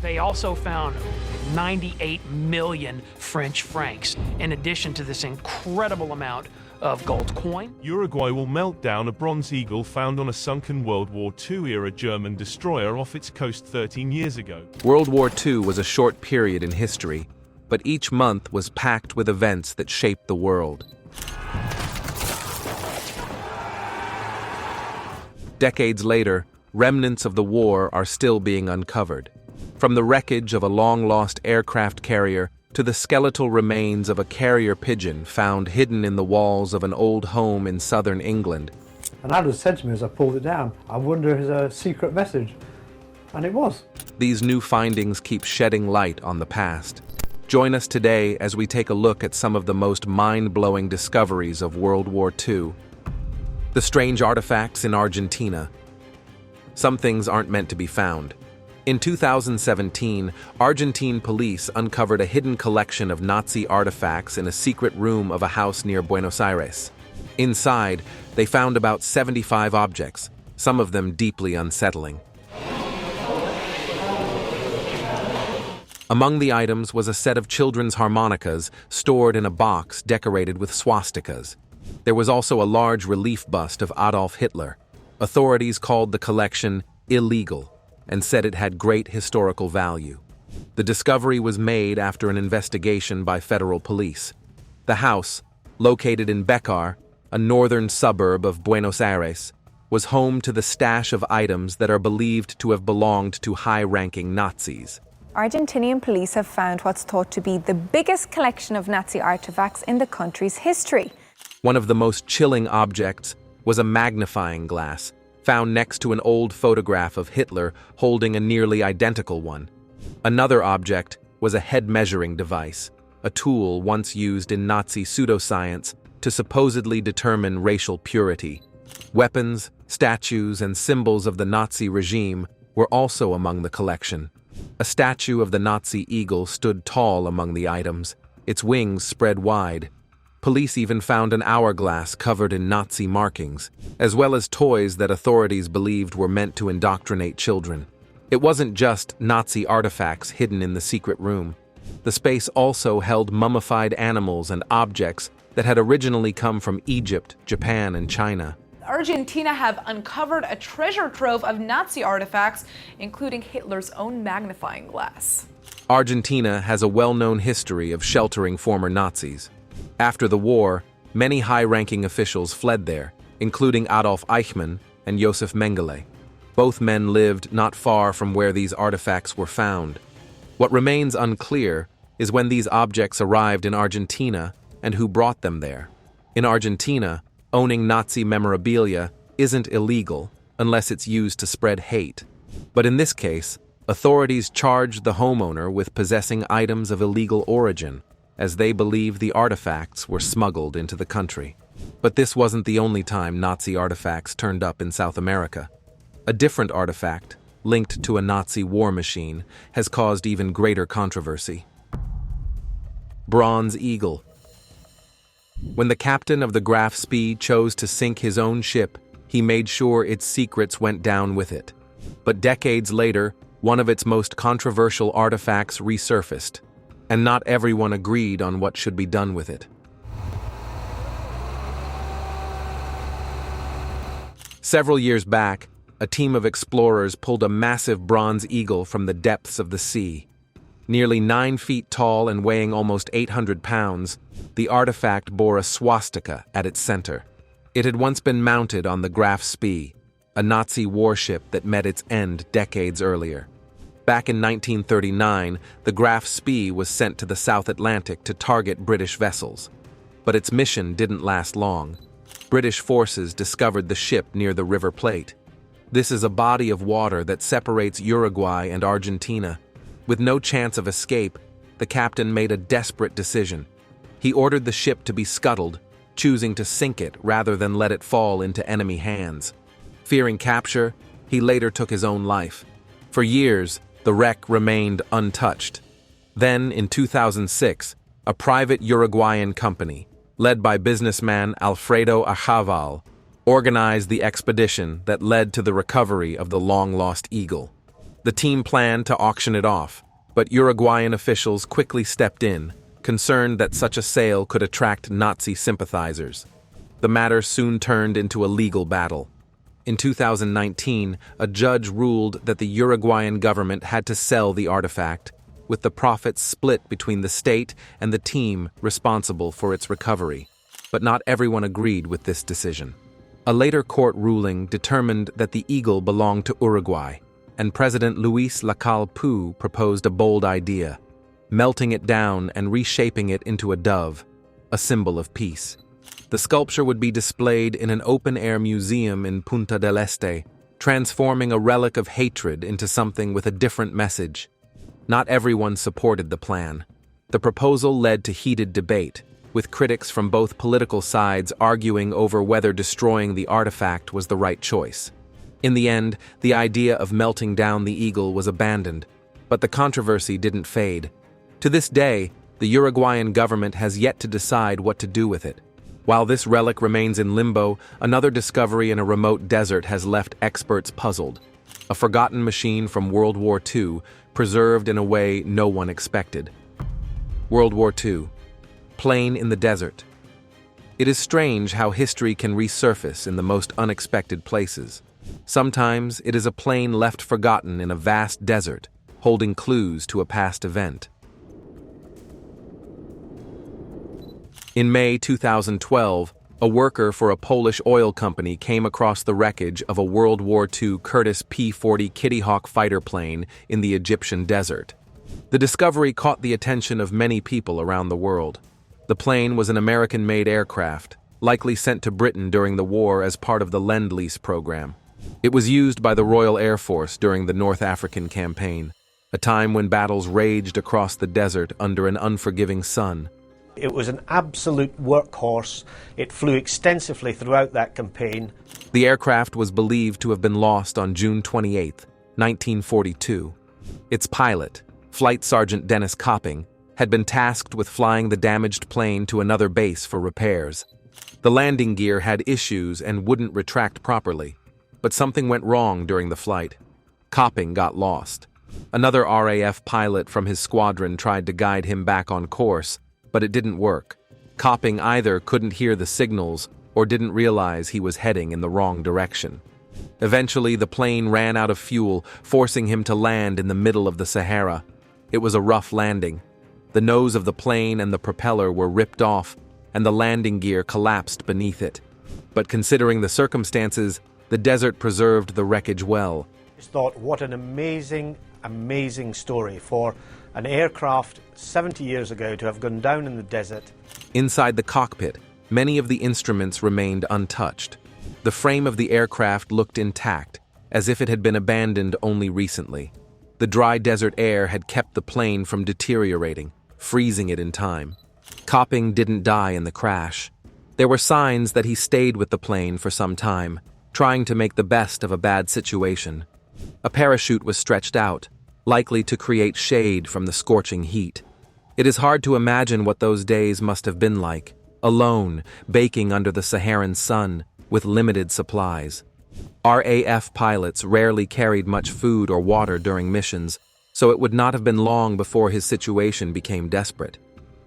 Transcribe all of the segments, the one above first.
They also found 98 million French francs, in addition to this incredible amount of gold coin. Uruguay will melt down a bronze eagle found on a sunken World War II-era German destroyer off its coast 13 years ago. World War II was a short period in history, but each month was packed with events that shaped the world. Decades later, remnants of the war are still being uncovered. From the wreckage of a long-lost aircraft carrier to the skeletal remains of a carrier pigeon found hidden in the walls of an old home in southern England. And Adam said to me as I pulled it down, I wonder if it's a secret message. And it was. These new findings keep shedding light on the past. Join us today as we take a look at some of the most mind-blowing discoveries of World War II. The strange artifacts in Argentina. Some things aren't meant to be found. In 2017, Argentine police uncovered a hidden collection of Nazi artifacts in a secret room of a house near Buenos Aires. Inside, they found about 75 objects, some of them deeply unsettling. Among the items was a set of children's harmonicas stored in a box decorated with swastikas. There was also a large relief bust of Adolf Hitler. Authorities called the collection illegal and said it had great historical value. The discovery was made after an investigation by federal police. The house, located in Becar, a northern suburb of Buenos Aires, was home to the stash of items that are believed to have belonged to high-ranking Nazis. Argentinian police have found what's thought to be the biggest collection of Nazi artifacts in the country's history. One of the most chilling objects was a magnifying glass, found next to an old photograph of Hitler holding a nearly identical one. Another object was a head-measuring device, a tool once used in Nazi pseudoscience to supposedly determine racial purity. Weapons, statues, and symbols of the Nazi regime were also among the collection. A statue of the Nazi eagle stood tall among the items, its wings spread wide. Police even found an hourglass covered in Nazi markings, as well as toys that authorities believed were meant to indoctrinate children. It wasn't just Nazi artifacts hidden in the secret room. The space also held mummified animals and objects that had originally come from Egypt, Japan, and China. Argentina have uncovered a treasure trove of Nazi artifacts, including Hitler's own magnifying glass. Argentina has a well-known history of sheltering former Nazis. After the war, many high-ranking officials fled there, including Adolf Eichmann and Josef Mengele. Both men lived not far from where these artifacts were found. What remains unclear is when these objects arrived in Argentina and who brought them there. In Argentina, owning Nazi memorabilia isn't illegal unless it's used to spread hate. But in this case, authorities charged the homeowner with possessing items of illegal origin, as they believe the artifacts were smuggled into the country. But this wasn't the only time Nazi artifacts turned up in South America. A different artifact, linked to a Nazi war machine, has caused even greater controversy. Bronze Eagle. When the captain of the Graf Spee chose to sink his own ship, he made sure its secrets went down with it. But decades later, one of its most controversial artifacts resurfaced, and not everyone agreed on what should be done with it. Several years back, a team of explorers pulled a massive bronze eagle from the depths of the sea. Nearly 9 feet tall and weighing almost 800 pounds, the artifact bore a swastika at its center. It had once been mounted on the Graf Spee, a Nazi warship that met its end decades earlier. Back in 1939, the Graf Spee was sent to the South Atlantic to target British vessels. But its mission didn't last long. British forces discovered the ship near the River Plate. This is a body of water that separates Uruguay and Argentina. With no chance of escape, the captain made a desperate decision. He ordered the ship to be scuttled, choosing to sink it rather than let it fall into enemy hands. Fearing capture, he later took his own life. For years, the wreck remained untouched. Then, in 2006, a private Uruguayan company, led by businessman Alfredo Ajaval, organized the expedition that led to the recovery of the long-lost eagle. The team planned to auction it off, but Uruguayan officials quickly stepped in, concerned that such a sale could attract Nazi sympathizers. The matter soon turned into a legal battle. In 2019, a judge ruled that the Uruguayan government had to sell the artifact, with the profits split between the state and the team responsible for its recovery. But not everyone agreed with this decision. A later court ruling determined that the eagle belonged to Uruguay, and President Luis Lacalle Pou proposed a bold idea, melting it down and reshaping it into a dove, a symbol of peace. The sculpture would be displayed in an open-air museum in Punta del Este, transforming a relic of hatred into something with a different message. Not everyone supported the plan. The proposal led to heated debate, with critics from both political sides arguing over whether destroying the artifact was the right choice. In the end, the idea of melting down the eagle was abandoned, but the controversy didn't fade. To this day, the Uruguayan government has yet to decide what to do with it. While this relic remains in limbo, another discovery in a remote desert has left experts puzzled. A forgotten machine from World War II, preserved in a way no one expected. World War II. Plane in the desert. It is strange how history can resurface in the most unexpected places. Sometimes it is a plane left forgotten in a vast desert, holding clues to a past event. In May 2012, a worker for a Polish oil company came across the wreckage of a World War II Curtiss P-40 Kitty Hawk fighter plane in the Egyptian desert. The discovery caught the attention of many people around the world. The plane was an American-made aircraft, likely sent to Britain during the war as part of the Lend-Lease program. It was used by the Royal Air Force during the North African campaign, a time when battles raged across the desert under an unforgiving sun. It was an absolute workhorse. It flew extensively throughout that campaign. The aircraft was believed to have been lost on June 28, 1942. Its pilot, Flight Sergeant Dennis Copping, had been tasked with flying the damaged plane to another base for repairs. The landing gear had issues and wouldn't retract properly, but something went wrong during the flight. Copping got lost. Another RAF pilot from his squadron tried to guide him back on course, but it didn't work. Copping either couldn't hear the signals or didn't realize he was heading in the wrong direction. Eventually, the plane ran out of fuel, forcing him to land in the middle of the Sahara. It was a rough landing. The nose of the plane and the propeller were ripped off, and the landing gear collapsed beneath it. But considering the circumstances, the desert preserved the wreckage well. I just thought, what an amazing, amazing story for an aircraft 70 years ago to have gone down in the desert. Inside the cockpit, many of the instruments remained untouched. The frame of the aircraft looked intact, as if it had been abandoned only recently. The dry desert air had kept the plane from deteriorating, freezing it in time. Copping didn't die in the crash. There were signs that he stayed with the plane for some time, trying to make the best of a bad situation. A parachute was stretched out, likely to create shade from the scorching heat. It is hard to imagine what those days must have been like, alone, baking under the Saharan sun, with limited supplies. RAF pilots rarely carried much food or water during missions, so it would not have been long before his situation became desperate.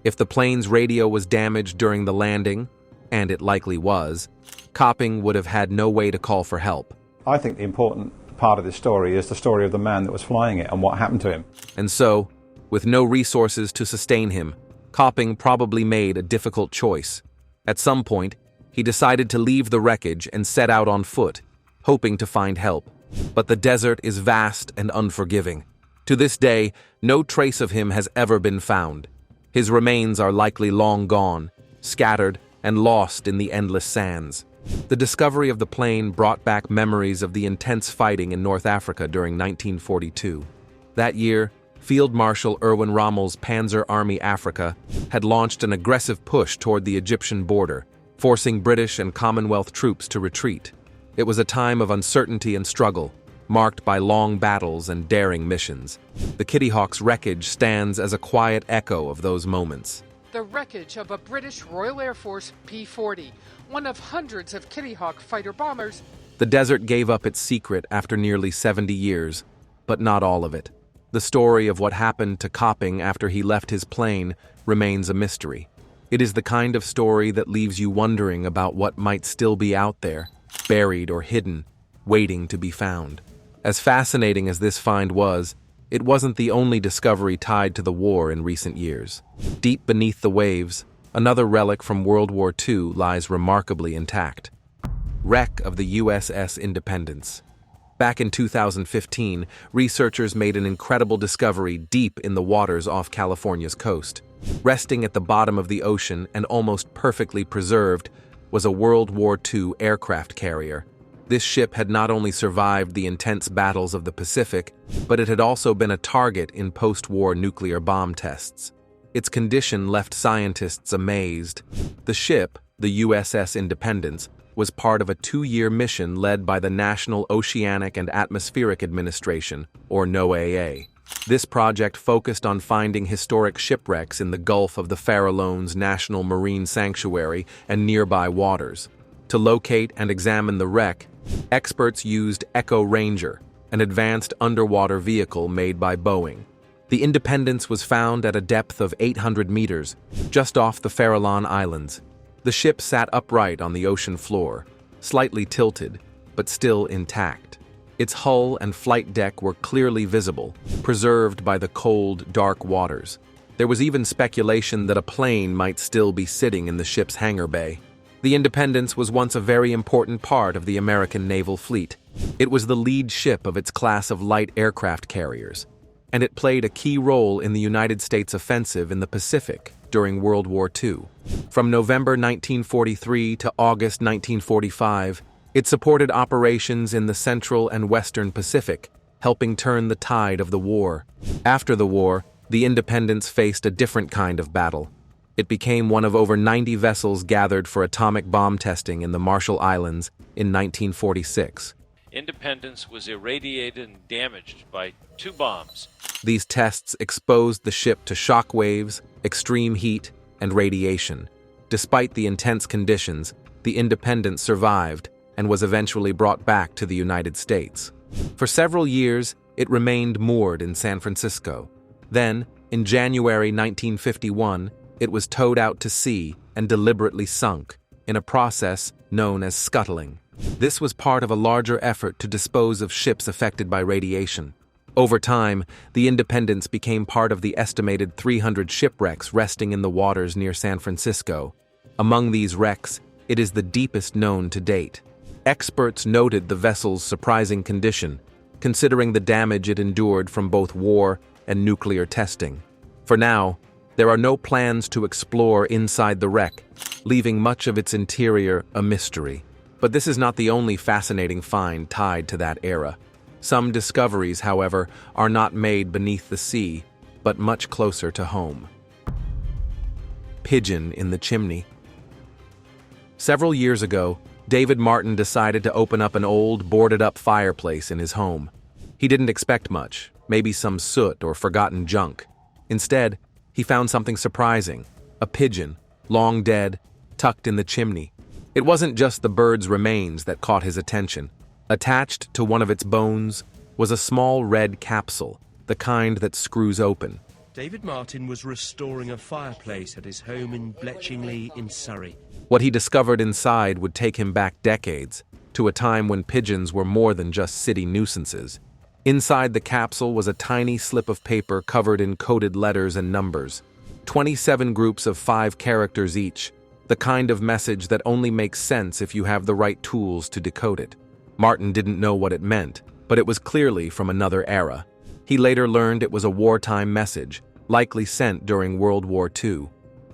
If the plane's radio was damaged during the landing, and it likely was, Copping would have had no way to call for help. I think the important part of this story is the story of the man that was flying it and what happened to him. And so, with no resources to sustain him, Copping probably made a difficult choice. At some point, he decided to leave the wreckage and set out on foot, hoping to find help. But the desert is vast and unforgiving. To this day, no trace of him has ever been found. His remains are likely long gone, scattered and lost in the endless sands. The discovery of the plane brought back memories of the intense fighting in North Africa during 1942. That year, Field Marshal Erwin Rommel's Panzer Army Africa had launched an aggressive push toward the Egyptian border, forcing British and Commonwealth troops to retreat. It was a time of uncertainty and struggle, marked by long battles and daring missions. The Kitty Hawk's wreckage stands as a quiet echo of those moments. The wreckage of a British Royal Air Force P-40, one of hundreds of Kitty Hawk fighter bombers. The desert gave up its secret after nearly 70 years. but not all of it. The story of what happened to Copping after he left his plane remains a mystery. It is the kind of story that leaves you wondering about what might still be out there, buried or hidden, waiting to be found. As fascinating as this find was, it wasn't the only discovery tied to the war in recent years. Deep beneath the waves, another relic from World War II lies remarkably intact. Wreck of the USS Independence. Back in 2015, researchers made an incredible discovery deep in the waters off California's coast. Resting at the bottom of the ocean and almost perfectly preserved was a World War II aircraft carrier. This ship had not only survived the intense battles of the Pacific, but it had also been a target in post-war nuclear bomb tests. Its condition left scientists amazed. The ship, the USS Independence, was part of a 2-year mission led by the National Oceanic and Atmospheric Administration, or NOAA. This project focused on finding historic shipwrecks in the Gulf of the Farallones National Marine Sanctuary and nearby waters. To locate and examine the wreck, experts used Echo Ranger, an advanced underwater vehicle made by Boeing. The Independence was found at a depth of 800 meters, just off the Farallon Islands. The ship sat upright on the ocean floor, slightly tilted, but still intact. Its hull and flight deck were clearly visible, preserved by the cold, dark waters. There was even speculation that a plane might still be sitting in the ship's hangar bay. The Independence was once a very important part of the American naval fleet. It was the lead ship of its class of light aircraft carriers, and it played a key role in the United States offensive in the Pacific during World War II. From November 1943 to August 1945, it supported operations in the Central and Western Pacific, helping turn the tide of the war. After the war, the Independence faced a different kind of battle. It became one of over 90 vessels gathered for atomic bomb testing in the Marshall Islands in 1946. Independence was irradiated and damaged by 2 bombs. These tests exposed the ship to shock waves, extreme heat, and radiation. Despite the intense conditions, the Independence survived and was eventually brought back to the United States. For several years, it remained moored in San Francisco. Then, in January 1951, it was towed out to sea and deliberately sunk, in a process known as scuttling. This was part of a larger effort to dispose of ships affected by radiation. Over time, the Independence became part of the estimated 300 shipwrecks resting in the waters near San Francisco. Among these wrecks, it is the deepest known to date. Experts noted the vessel's surprising condition, considering the damage it endured from both war and nuclear testing. For now, there are no plans to explore inside the wreck, leaving much of its interior a mystery. But this is not the only fascinating find tied to that era. Some discoveries, however, are not made beneath the sea, but much closer to home. Pigeon in the chimney. Several years ago, David Martin decided to open up an old, boarded-up fireplace in his home. He didn't expect much, maybe some soot or forgotten junk. Instead, he found something surprising, a pigeon, long dead, tucked in the chimney. It wasn't just the bird's remains that caught his attention. Attached to one of its bones was a small red capsule, the kind that screws open. David Martin was restoring a fireplace at his home in Bletchingley in Surrey. What he discovered inside would take him back decades, to a time when pigeons were more than just city nuisances. Inside the capsule was a tiny slip of paper covered in coded letters and numbers. 27 groups of 5 characters each, the kind of message that only makes sense if you have the right tools to decode it. Martin didn't know what it meant, but it was clearly from another era. He later learned it was a wartime message, likely sent during World War II.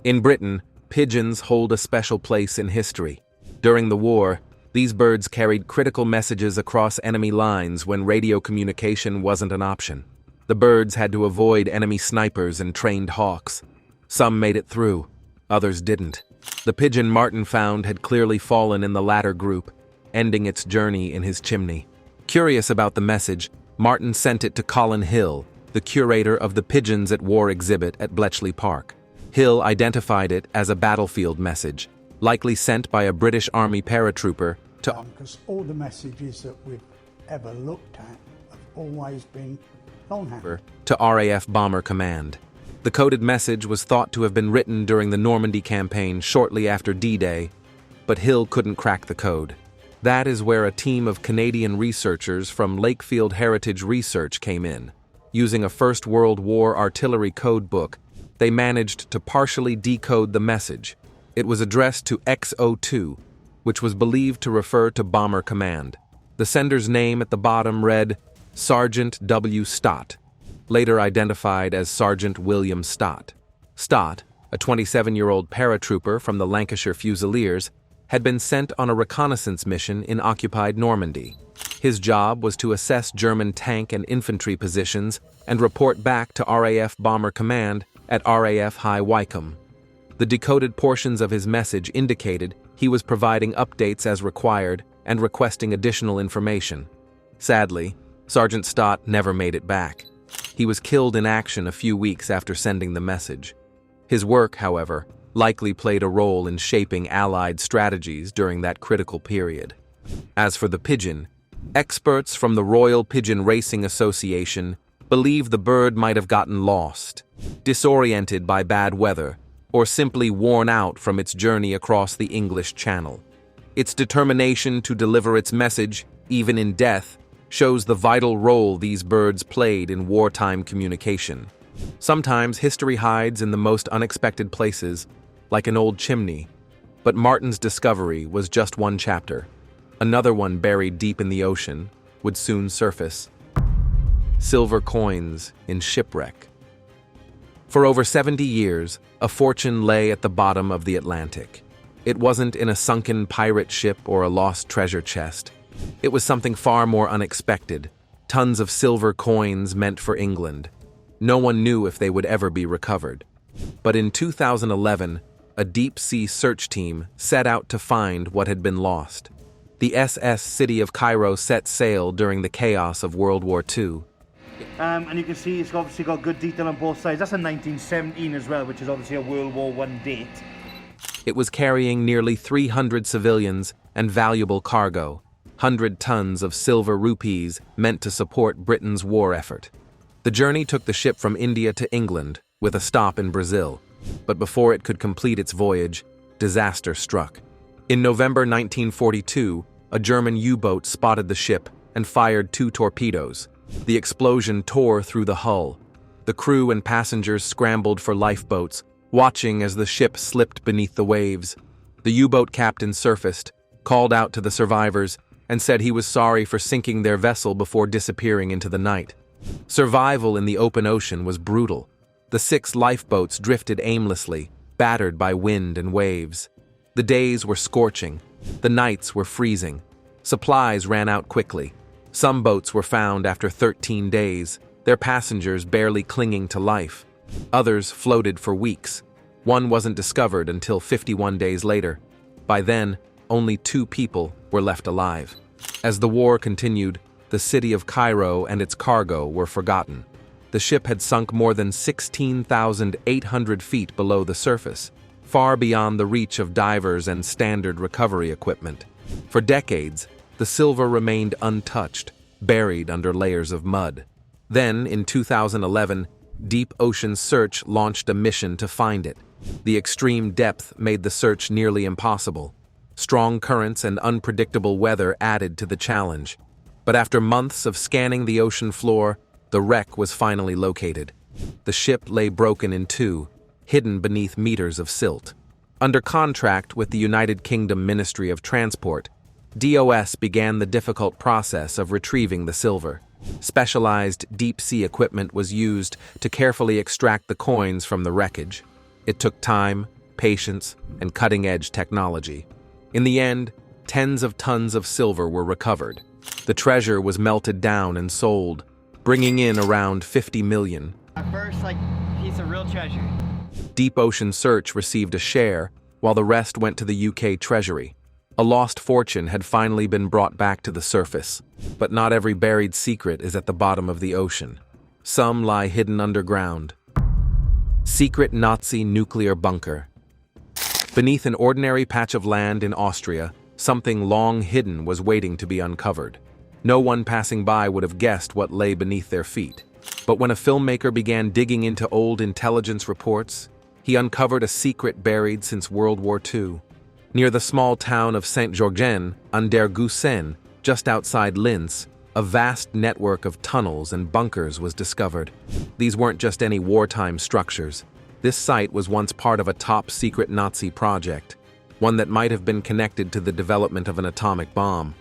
In Britain, pigeons hold a special place in history. During the war, these birds carried critical messages across enemy lines when radio communication wasn't an option. The birds had to avoid enemy snipers and trained hawks. Some made it through, others didn't. The pigeon Martin found had clearly fallen in the latter group, ending its journey in his chimney. Curious about the message, Martin sent it to Colin Hill, the curator of the Pigeons at War exhibit at Bletchley Park. Hill identified it as a battlefield message, likely sent by a British Army paratrooper to... Because all the messages that we've ever looked at have always been long-handed. To RAF Bomber Command. The coded message was thought to have been written during the Normandy campaign shortly after D-Day, but Hill couldn't crack the code. That is where a team of Canadian researchers from Lakefield Heritage Research came in. Using a First World War artillery code book, they managed to partially decode the message. It was addressed to X-02, which was believed to refer to Bomber Command. The sender's name at the bottom read Sergeant W. Stott, later identified as Sergeant William Stott. Stott, a 27-year-old paratrooper from the Lancashire Fusiliers, had been sent on a reconnaissance mission in occupied Normandy. His job was to assess German tank and infantry positions and report back to RAF Bomber Command at RAF High Wycombe. The decoded portions of his message indicated he was providing updates as required and requesting additional information. Sadly, Sergeant Stott never made it back. He was killed in action a few weeks after sending the message. His work, however, likely played a role in shaping Allied strategies during that critical period. As for the pigeon, experts from the Royal Pigeon Racing Association believe the bird might have gotten lost, disoriented by bad weather, or simply worn out from its journey across the English Channel. Its determination to deliver its message, even in death, shows the vital role these birds played in wartime communication. Sometimes history hides in the most unexpected places, like an old chimney, but Martin's discovery was just one chapter. Another one buried deep in the ocean would soon surface. Silver coins in shipwreck. For over 70 years, a fortune lay at the bottom of the Atlantic. It wasn't in a sunken pirate ship or a lost treasure chest. It was something far more unexpected, tons of silver coins meant for England. No one knew if they would ever be recovered. But in 2011, a deep-sea search team set out to find what had been lost. The SS City of Cairo set sail during the chaos of World War II. And you can see it's obviously got good detail on both sides. That's a 1917 as well, which is obviously a World War I date. It was carrying nearly 300 civilians and valuable cargo, 100 tons of silver rupees meant to support Britain's war effort. The journey took the ship from India to England, with a stop in Brazil. But before it could complete its voyage, disaster struck. In November 1942, a German U-boat spotted the ship and fired 2 torpedoes. The explosion tore through the hull. The crew and passengers scrambled for lifeboats, watching as the ship slipped beneath the waves. The U-boat captain surfaced, called out to the survivors, and said he was sorry for sinking their vessel before disappearing into the night. Survival in the open ocean was brutal. The 6 lifeboats drifted aimlessly, battered by wind and waves. The days were scorching. The nights were freezing. Supplies ran out quickly. Some boats were found after 13 days, their passengers barely clinging to life. Others floated for weeks. One wasn't discovered until 51 days later. By then, only 2 people were left alive. As the war continued, the city of Cairo and its cargo were forgotten. The ship had sunk more than 16,800 feet below the surface, far beyond the reach of divers and standard recovery equipment. For decades, the silver remained untouched, buried under layers of mud. Then, in 2011, Deep Ocean Search launched a mission to find it. The extreme depth made the search nearly impossible. Strong currents and unpredictable weather added to the challenge. But after months of scanning the ocean floor, the wreck was finally located. The ship lay broken in 2, hidden beneath meters of silt. Under contract with the United Kingdom Ministry of Transport, DOS began the difficult process of retrieving the silver. Specialized deep-sea equipment was used to carefully extract the coins from the wreckage. It took time, patience, and cutting-edge technology. In the end, tens of tons of silver were recovered. The treasure was melted down and sold, bringing in around $50 million. Our first, piece of real treasure. Deep Ocean Search received a share, while the rest went to the UK Treasury. A lost fortune had finally been brought back to the surface, but not every buried secret is at the bottom of the ocean. Some lie hidden underground. Secret Nazi nuclear bunker. Beneath an ordinary patch of land in Austria, something long hidden was waiting to be uncovered. No one passing by would have guessed what lay beneath their feet. But when a filmmaker began digging into old intelligence reports, he uncovered a secret buried since World War II. Near the small town of Saint-Georgen, an der Gusen, just outside Linz, a vast network of tunnels and bunkers was discovered. These weren't just any wartime structures. This site was once part of a top-secret Nazi project, one that might have been connected to the development of an atomic bomb.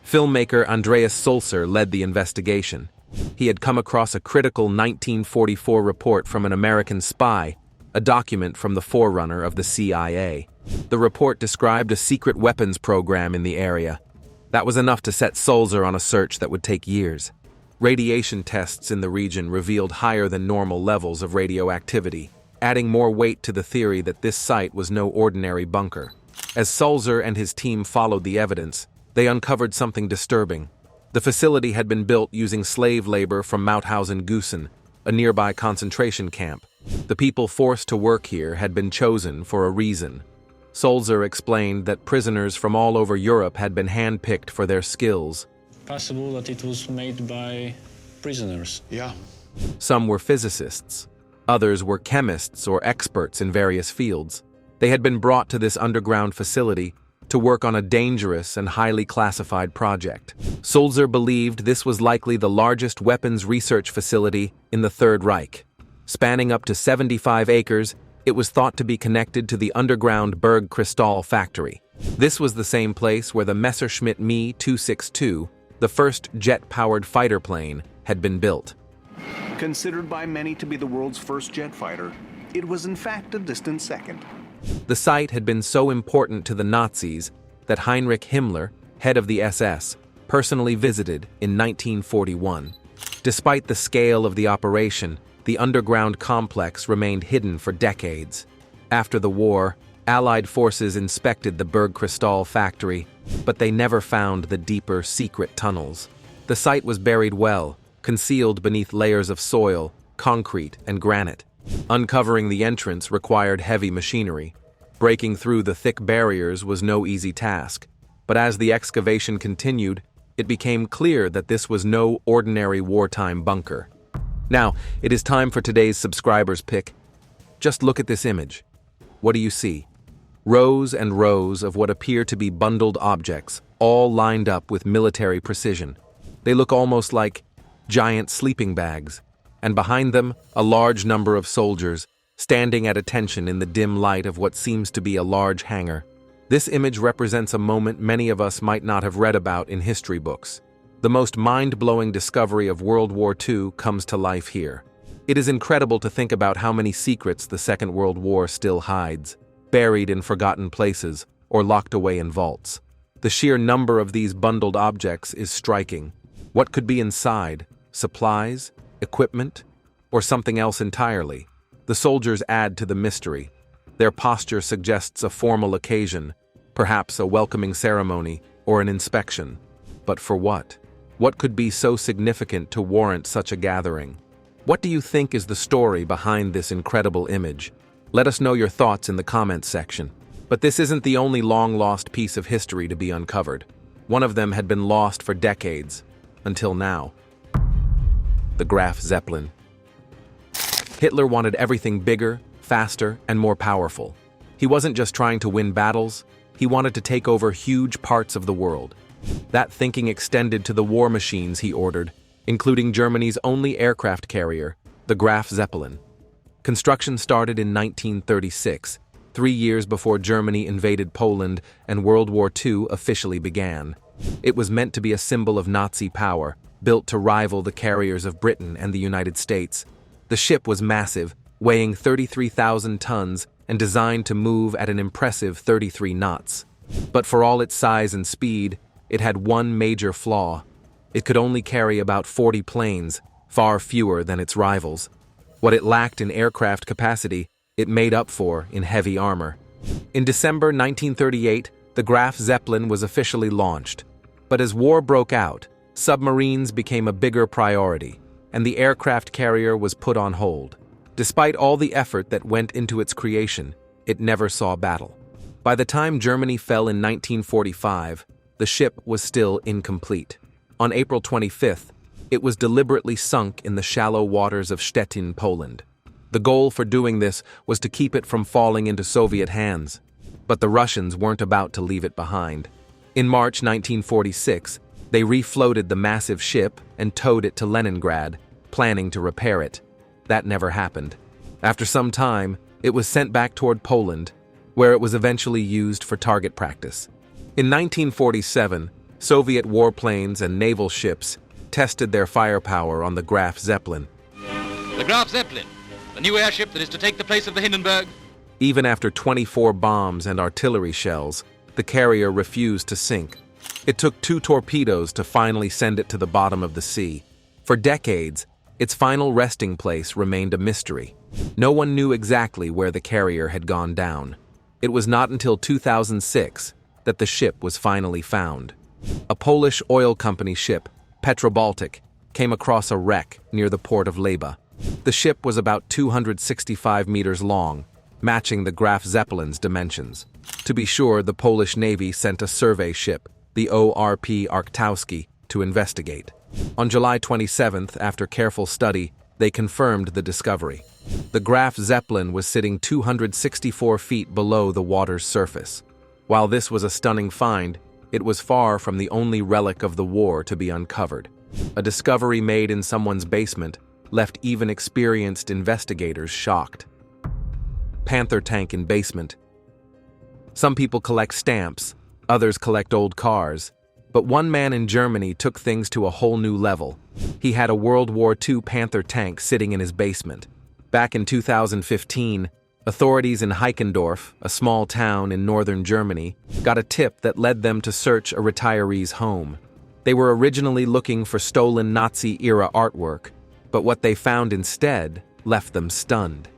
Filmmaker Andreas Sulzer led the investigation. He had come across a critical 1944 report from an American spy, a document from the forerunner of the CIA. The report described a secret weapons program in the area. That was enough to set Sulzer on a search that would take years. Radiation tests in the region revealed higher than normal levels of radioactivity, adding more weight to the theory that this site was no ordinary bunker. As Sulzer and his team followed the evidence, they uncovered something disturbing. The facility had been built using slave labor from Mauthausen-Gusen, a nearby concentration camp. The people forced to work here had been chosen for a reason. Sulzer explained that prisoners from all over Europe had been handpicked for their skills. Possible that it was made by prisoners. Yeah. Some were physicists. Others were chemists or experts in various fields. They had been brought to this underground facility to work on a dangerous and highly classified project. Sulzer believed this was likely the largest weapons research facility in the Third Reich. Spanning up to 75 acres, it was thought to be connected to the underground Bergkristall factory. This was the same place where the Messerschmitt Me 262, the first jet-powered fighter plane, had been built. Considered by many to be the world's first jet fighter, it was in fact a distant second. The site had been so important to the Nazis that Heinrich Himmler, head of the SS, personally visited in 1941. Despite the scale of the operation, the underground complex remained hidden for decades. After the war, Allied forces inspected the Bergkristall factory, but they never found the deeper, secret tunnels. The site was buried well, concealed beneath layers of soil, concrete, and granite. Uncovering the entrance required heavy machinery. Breaking through the thick barriers was no easy task, but as the excavation continued, it became clear that this was no ordinary wartime bunker. Now, it is time for today's subscriber's pick. Just look at this image. What do you see? Rows and rows of what appear to be bundled objects, all lined up with military precision. They look almost like giant sleeping bags, and behind them, a large number of soldiers, standing at attention in the dim light of what seems to be a large hangar. This image represents a moment many of us might not have read about in history books. The most mind-blowing discovery of World War II comes to life here. It is incredible to think about how many secrets the Second World War still hides, buried in forgotten places or locked away in vaults. The sheer number of these bundled objects is striking. What could be inside? Supplies? Equipment? Or something else entirely? The soldiers add to the mystery. Their posture suggests a formal occasion, perhaps a welcoming ceremony or an inspection. But for what? What could be so significant to warrant such a gathering? What do you think is the story behind this incredible image? Let us know your thoughts in the comments section. But this isn't the only long-lost piece of history to be uncovered. One of them had been lost for decades, until now. The Graf Zeppelin. Hitler wanted everything bigger, faster, and more powerful. He wasn't just trying to win battles, he wanted to take over huge parts of the world. That thinking extended to the war machines he ordered, including Germany's only aircraft carrier, the Graf Zeppelin. Construction started in 1936, 3 years before Germany invaded Poland and World War II officially began. It was meant to be a symbol of Nazi power, built to rival the carriers of Britain and the United States. The ship was massive, weighing 33,000 tons and designed to move at an impressive 33 knots. But for all its size and speed, it had one major flaw. It could only carry about 40 planes, far fewer than its rivals. What it lacked in aircraft capacity, it made up for in heavy armor. In December 1938, the Graf Zeppelin was officially launched. But as war broke out, submarines became a bigger priority, and the aircraft carrier was put on hold. Despite all the effort that went into its creation, it never saw battle. By the time Germany fell in 1945, the ship was still incomplete. On April 25th, it was deliberately sunk in the shallow waters of Stettin, Poland. The goal for doing this was to keep it from falling into Soviet hands, but the Russians weren't about to leave it behind. In March 1946, they refloated the massive ship and towed it to Leningrad, planning to repair it. That never happened. After some time, it was sent back toward Poland, where it was eventually used for target practice. In 1947, Soviet warplanes and naval ships tested their firepower on the Graf Zeppelin. The Graf Zeppelin, the new airship that is to take the place of the Hindenburg. Even after 24 bombs and artillery shells, the carrier refused to sink. It took 2 torpedoes to finally send it to the bottom of the sea. For decades, its final resting place remained a mystery. No one knew exactly where the carrier had gone down. It was not until 2006 that the ship was finally found. A Polish oil company ship, Petrobaltic, came across a wreck near the port of Leba. The ship was about 265 meters long, matching the Graf Zeppelin's dimensions. To be sure, the Polish Navy sent a survey ship, the ORP Arktowski, to investigate. On July 27th, after careful study, they confirmed the discovery. The Graf Zeppelin was sitting 264 feet below the water's surface. While this was a stunning find, it was far from the only relic of the war to be uncovered. A discovery made in someone's basement left even experienced investigators shocked. Panther tank in basement. Some people collect stamps, others collect old cars, but one man in Germany took things to a whole new level. He had a World War II Panther tank sitting in his basement. Back in 2015, authorities in Heikendorf, a small town in northern Germany, got a tip that led them to search a retiree's home. They were originally looking for stolen Nazi-era artwork, but what they found instead left them stunned.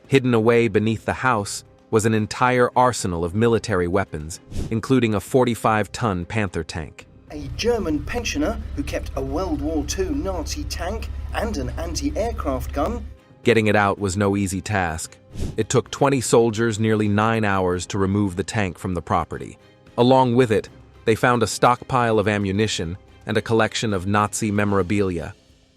Hidden away beneath the house was an entire arsenal of military weapons, including a 45-ton Panther tank. A German pensioner who kept a World War II Nazi tank and an anti-aircraft gun. Getting it out was no easy task. It took 20 soldiers nearly 9 hours to remove the tank from the property. Along with it, they found a stockpile of ammunition and a collection of Nazi memorabilia.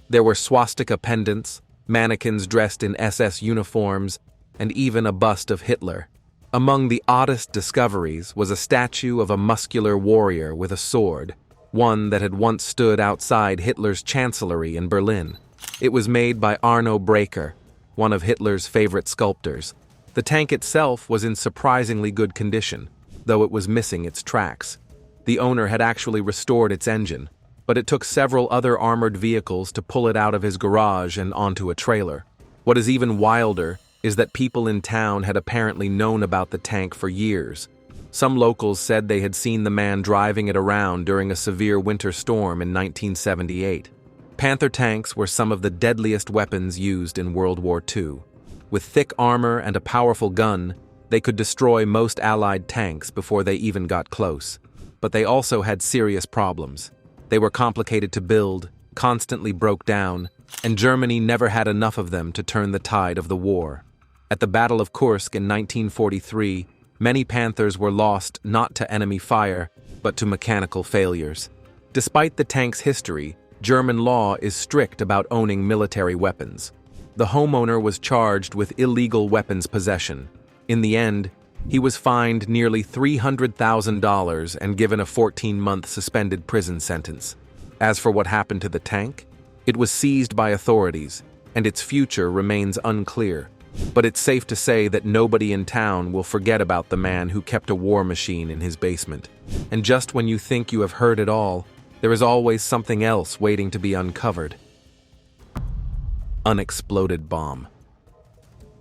There were swastika pendants, mannequins dressed in SS uniforms, and even a bust of Hitler. Among the oddest discoveries was a statue of a muscular warrior with a sword, one that had once stood outside Hitler's chancellery in Berlin. It was made by Arno Breker, one of Hitler's favorite sculptors. The tank itself was in surprisingly good condition, though it was missing its tracks. The owner had actually restored its engine, but it took several other armored vehicles to pull it out of his garage and onto a trailer. What is even wilder is that people in town had apparently known about the tank for years. Some locals said they had seen the man driving it around during a severe winter storm in 1978. Panther tanks were some of the deadliest weapons used in World War II. With thick armor and a powerful gun, they could destroy most Allied tanks before they even got close. But they also had serious problems. They were complicated to build, constantly broke down, and Germany never had enough of them to turn the tide of the war. At the Battle of Kursk in 1943, many Panthers were lost not to enemy fire, but to mechanical failures. Despite the tank's history, German law is strict about owning military weapons. The homeowner was charged with illegal weapons possession. In the end, he was fined nearly $300,000 and given a 14-month suspended prison sentence. As for what happened to the tank, it was seized by authorities, and its future remains unclear. But it's safe to say that nobody in town will forget about the man who kept a war machine in his basement. And just when you think you have heard it all, there is always something else waiting to be uncovered. Unexploded bomb.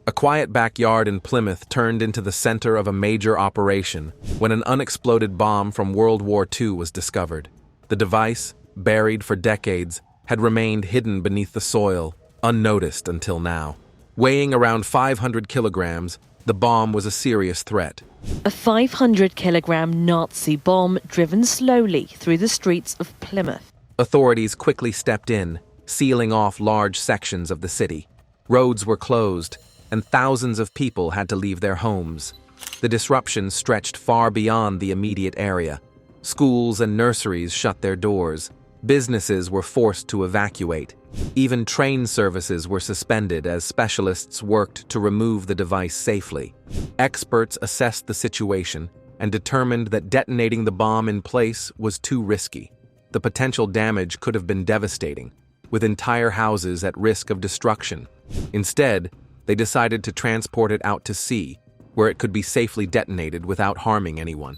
A quiet backyard in Plymouth turned into the center of a major operation when an unexploded bomb from World War II was discovered. The device, buried for decades, had remained hidden beneath the soil, unnoticed until now. Weighing around 500 kilograms, the bomb was a serious threat. A 500-kilogram Nazi bomb driven slowly through the streets of Plymouth. Authorities quickly stepped in, sealing off large sections of the city. Roads were closed, and thousands of people had to leave their homes. The disruption stretched far beyond the immediate area. Schools and nurseries shut their doors. Businesses were forced to evacuate. Even train services were suspended as specialists worked to remove the device safely. Experts assessed the situation and determined that detonating the bomb in place was too risky. The potential damage could have been devastating, with entire houses at risk of destruction. Instead, they decided to transport it out to sea, where it could be safely detonated without harming anyone.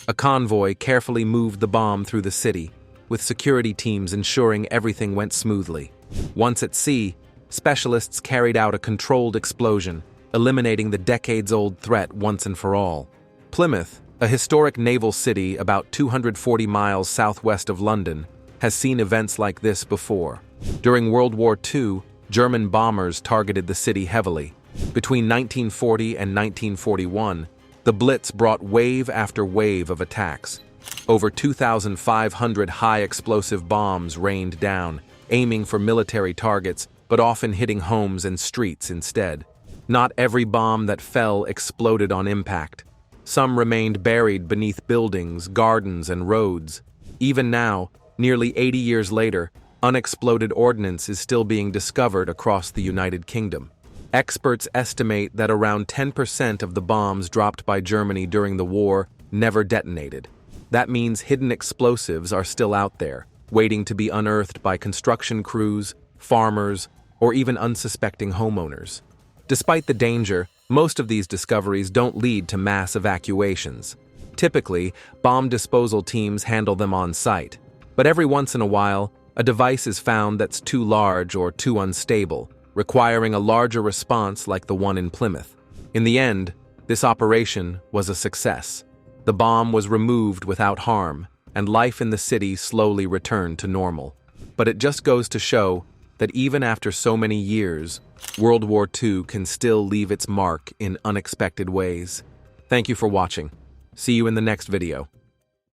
A convoy carefully moved the bomb through the city, with security teams ensuring everything went smoothly. Once at sea, specialists carried out a controlled explosion, eliminating the decades-old threat once and for all. Plymouth, a historic naval city about 240 miles southwest of London, has seen events like this before. During World War II, German bombers targeted the city heavily. Between 1940 and 1941, the Blitz brought wave after wave of attacks. Over 2,500 high-explosive bombs rained down, aiming for military targets, but often hitting homes and streets instead. Not every bomb that fell exploded on impact. Some remained buried beneath buildings, gardens, and roads. Even now, nearly 80 years later, unexploded ordnance is still being discovered across the United Kingdom. Experts estimate that around 10% of the bombs dropped by Germany during the war never detonated. That means hidden explosives are still out there, waiting to be unearthed by construction crews, farmers, or even unsuspecting homeowners. Despite the danger, most of these discoveries don't lead to mass evacuations. Typically, bomb disposal teams handle them on site. But every once in a while, a device is found that's too large or too unstable, requiring a larger response like the one in Plymouth. In the end, this operation was a success. The bomb was removed without harm, and life in the city slowly returned to normal. But it just goes to show that even after so many years, World War II can still leave its mark in unexpected ways. Thank you for watching. See you in the next video.